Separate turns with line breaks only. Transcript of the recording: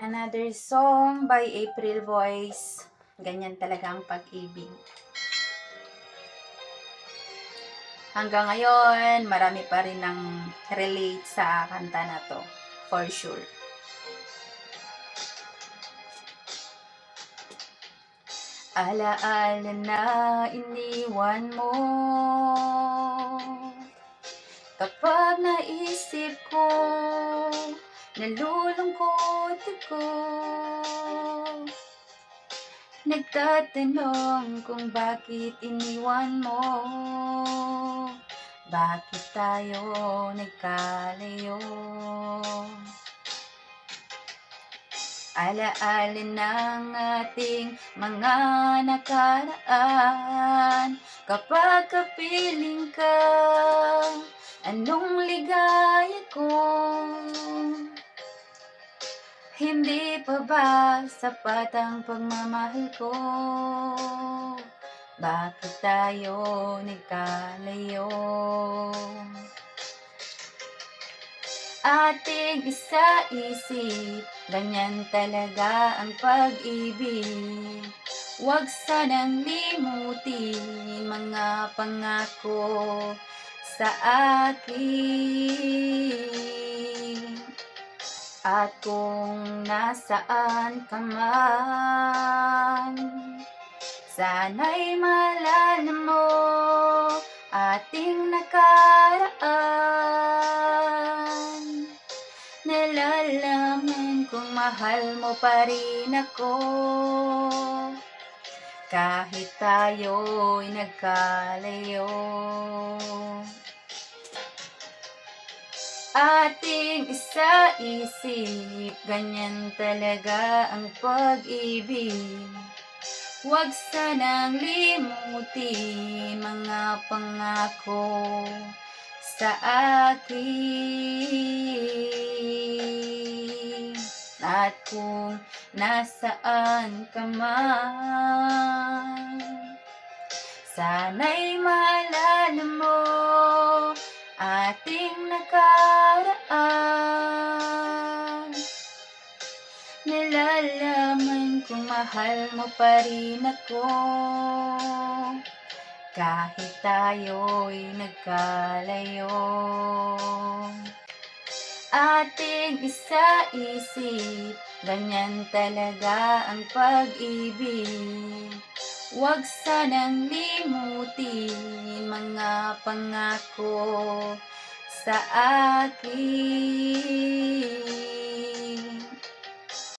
Another song by April Boys. Ganyan talaga ang pag-ibig. Hanggang ngayon, marami pa rin ang relate sa kanta na to. For sure. Alaala na iniwan mo. Kapag naisip ko, nalulungkot ako. Nagtatanong kung bakit iniwan mo. Bakit tayo nagkalayo? Alaala ng ating mga nakaraan. Kapag kapiling ka, anong ligaya ko? Hindi pa ba sapat ang pagmamahal ko? Bakit tayo nagkalayo? Ating isa-isip, ganyan talaga ang pag-ibig. Huwag sanang limutin mga pangako sa akin. At kung nasaan ka man, sana'y maalala mo ating nakaraan. Nalalaman kung mahal mo pa rin ako, kahit tayo'y nagkalayo. Ating isa-isip, ganyan talaga ang pag-ibig. Huwag sanang limutin mga pangako sa akin. At kung nasaan ka man, sana'y maalala mo ating nakaraan. Nalalaman kung mahal mo pa rin ako, kahit tayo'y nagkalayo. Ating isa-isip, ganyan talaga ang pag-ibig. Huwag sanang limutin mga pangako sa akin.